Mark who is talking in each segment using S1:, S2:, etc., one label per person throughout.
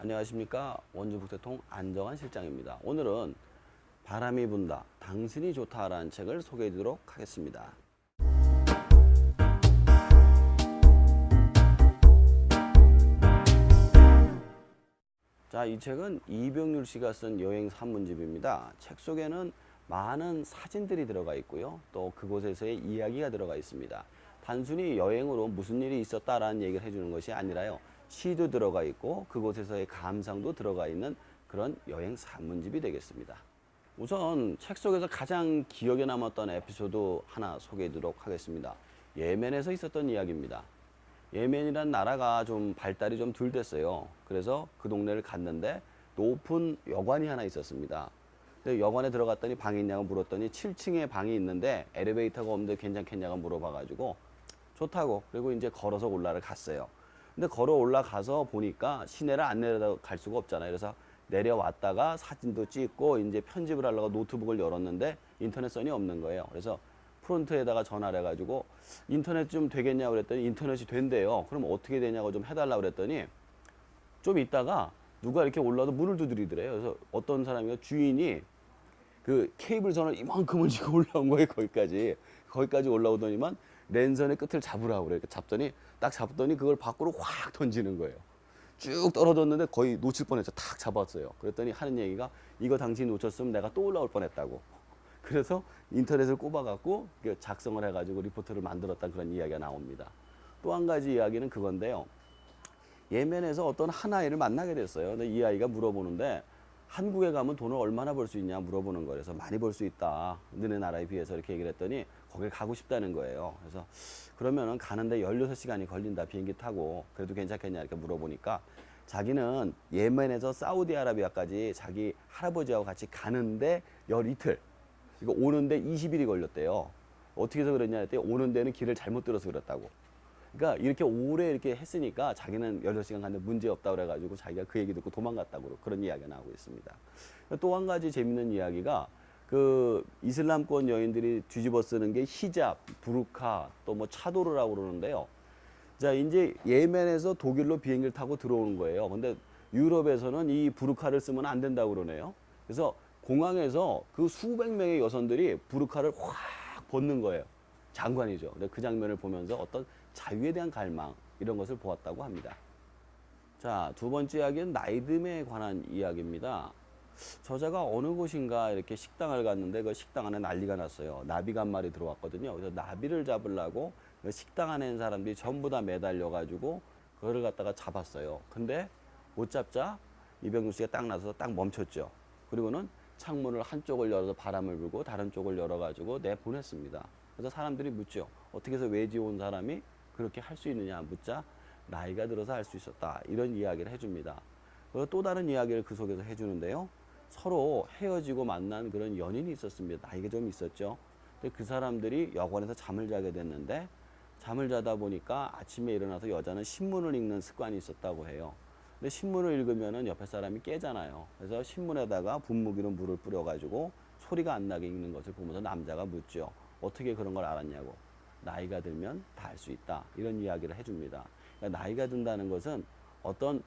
S1: 안녕하십니까. 원주북대통 안정환 실장입니다. 오늘은 바람이 분다, 당신이 좋다라는 책을 소개해 드리도록 하겠습니다. 자, 이 책은 이병률 씨가 쓴 여행 산문집입니다. 책 속에는 많은 사진들이 들어가 있고요. 또 그곳에서의 이야기가 들어가 있습니다. 단순히 여행으로 무슨 일이 있었다라는 얘기를 해주는 것이 아니라요. 시도 들어가 있고 그곳에서의 감상도 들어가 있는 그런 여행 산문집이 되겠습니다. 우선 책 속에서 가장 기억에 남았던 에피소드 하나 소개해 드리도록 하겠습니다. 예멘에서 있었던 이야기입니다. 예멘이란 나라가 좀 발달이 좀 덜 됐어요. 그래서 그 동네를 갔는데 높은 여관이 하나 있었습니다. 근데 여관에 들어갔더니 방이 있냐고 물었더니 7층에 방이 있는데 엘리베이터가 없는데 괜찮겠냐고 물어봐가지고 좋다고, 그리고 이제 걸어서 올라갔어요. 근데 걸어 올라가서 보니까 시내를 안 내려갈 수가 없잖아요. 그래서 내려왔다가 사진도 찍고 이제 편집을 하려고 노트북을 열었는데 인터넷선이 없는 거예요. 그래서 프론트에다가 전화를 해가지고 인터넷 좀 되겠냐고 그랬더니 인터넷이 된대요. 그럼 어떻게 되냐고 좀 해달라고 그랬더니 좀 있다가 누가 이렇게 올라와서 문을 두드리더래요. 그래서 어떤 사람이 주인이 그 케이블선을 이만큼을 지고 올라온 거예요. 거기까지 올라오더니만 랜선의 끝을 잡으라고 그래요. 잡더니 딱 잡더니 그걸 밖으로 확 던지는 거예요. 쭉 떨어졌는데 거의 놓칠 뻔했죠. 탁 잡았어요. 그랬더니 하는 얘기가 이거 당신 놓쳤으면 내가 또 올라올 뻔했다고. 그래서 인터넷을 꼽아갖고 작성을 해가지고 리포트를 만들었다는 그런 이야기가 나옵니다. 또 한 가지 이야기는 그건데요. 예멘에서 어떤 한 아이를 만나게 됐어요. 근데 이 아이가 물어보는데 한국에 가면 돈을 얼마나 벌 수 있냐 물어보는 거예요. 그래서 많이 벌 수 있다. 너네 나라에 비해서 이렇게 얘기를 했더니 거길 가고 싶다는 거예요. 그래서 그러면은 가는데 16시간이 걸린다. 비행기 타고. 그래도 괜찮겠냐 이렇게 물어보니까 자기는 예멘에서 사우디아라비아까지 자기 할아버지하고 같이 가는데 12틀. 이거 오는데 20일이 걸렸대요. 어떻게 해서 그랬냐 했더니 오는 데는 길을 잘못 들어서 그랬다고. 그러니까 이렇게 오래 이렇게 했으니까 자기는 16시간 갔는데 문제 없다고 그래가지고 자기가 그 얘기 듣고 도망갔다고 그런 이야기가 나오고 있습니다. 또 한 가지 재밌는 이야기가 그 이슬람권 여인들이 뒤집어 쓰는 게 히잡, 부르카, 또 뭐 차도르라고 그러는데요. 자, 이제 예멘에서 독일로 비행기를 타고 들어오는 거예요. 근데 유럽에서는 이 부르카를 쓰면 안 된다고 그러네요. 그래서 공항에서 그 수백 명의 여성들이 부르카를 확 벗는 거예요. 장관이죠. 근데 그 장면을 보면서 어떤 자유에 대한 갈망, 이런 것을 보았다고 합니다. 자, 두 번째 이야기는 나이듦에 관한 이야기입니다. 저자가 어느 곳인가 이렇게 식당을 갔는데 그 식당 안에 난리가 났어요. 나비가 한 마리 들어왔거든요. 그래서 나비를 잡으려고 그 식당 안에 있는 사람들이 전부 다 매달려가지고 그거를 갖다가 잡았어요. 근데 못 잡자 이병규 씨가 딱 나서서 딱 멈췄죠. 그리고는 창문을 한쪽을 열어서 바람을 불고 다른 쪽을 열어가지고 내보냈습니다. 그래서 사람들이 묻죠. 어떻게 해서 외지 온 사람이 그렇게 할 수 있느냐 묻자 나이가 들어서 할 수 있었다. 이런 이야기를 해줍니다. 그리고 또 다른 이야기를 그 속에서 해주는데요. 서로 헤어지고 만난 그런 연인이 있었습니다. 나이가 좀 있었죠. 근데 그 사람들이 여관에서 잠을 자게 됐는데 잠을 자다 보니까 아침에 일어나서 여자는 신문을 읽는 습관이 있었다고 해요. 근데 신문을 읽으면은 옆에 사람이 깨잖아요. 그래서 신문에다가 분무기로 물을 뿌려가지고 소리가 안 나게 읽는 것을 보면서 남자가 묻죠. 어떻게 그런 걸 알았냐고. 나이가 들면 다 알 수 있다. 이런 이야기를 해줍니다. 그러니까 나이가 든다는 것은 어떤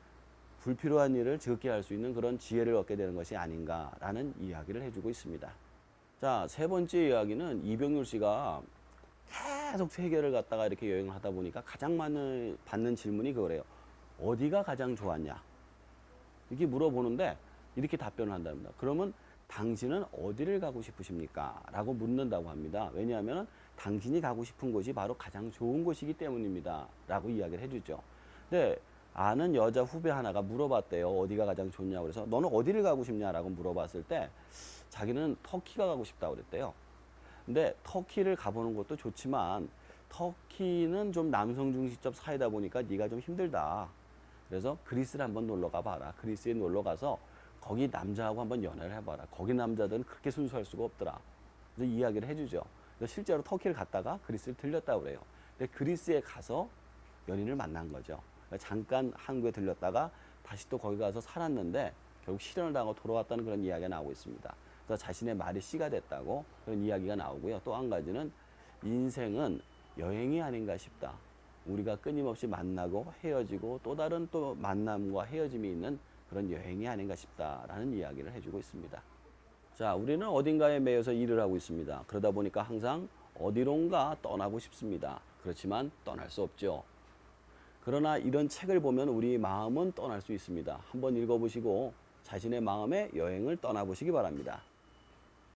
S1: 불필요한 일을 적게 할 수 있는 그런 지혜를 얻게 되는 것이 아닌가라는 이야기를 해주고 있습니다. 자, 세 번째 이야기는 이병률 씨가 계속 세계를 갔다가 이렇게 여행을 하다 보니까 가장 많은 받는 질문이 그거래요. 어디가 가장 좋았냐? 이렇게 물어보는데 이렇게 답변을 한답니다. 그러면 당신은 어디를 가고 싶으십니까? 라고 묻는다고 합니다. 왜냐하면 당신이 가고 싶은 곳이 바로 가장 좋은 곳이기 때문입니다. 라고 이야기를 해주죠. 근데 아는 여자 후배 하나가 물어봤대요. 어디가 가장 좋냐고. 그래서 너는 어디를 가고 싶냐라고 물어봤을 때 자기는 터키가 가고 싶다고 그랬대요. 근데 터키를 가보는 것도 좋지만 터키는 좀 남성 중심적 사회다 보니까 네가 좀 힘들다. 그래서 그리스를 한번 놀러 가봐라. 그리스에 놀러 가서 거기 남자하고 한번 연애를 해봐라. 거기 남자들은 그렇게 순수할 수가 없더라. 그래서 이야기를 해주죠. 그래서 실제로 터키를 갔다가 그리스를 들렸다고 그래요. 근데 그리스에 가서 연인을 만난 거죠. 그러니까 잠깐 한국에 들렸다가 다시 또 거기 가서 살았는데 결국 실현을 당하고 돌아왔다는 그런 이야기가 나오고 있습니다. 그래서 자신의 말이 씨가 됐다고 그런 이야기가 나오고요. 또 한 가지는 인생은 여행이 아닌가 싶다. 우리가 끊임없이 만나고 헤어지고 또 다른 또 만남과 헤어짐이 있는 그런 여행이 아닌가 싶다라는 이야기를 해주고 있습니다. 자, 우리는 어딘가에 매여서 일을 하고 있습니다. 그러다 보니까 항상 어디론가 떠나고 싶습니다. 그렇지만 떠날 수 없죠. 그러나 이런 책을 보면 우리 마음은 떠날 수 있습니다. 한번 읽어보시고 자신의 마음의 여행을 떠나보시기 바랍니다.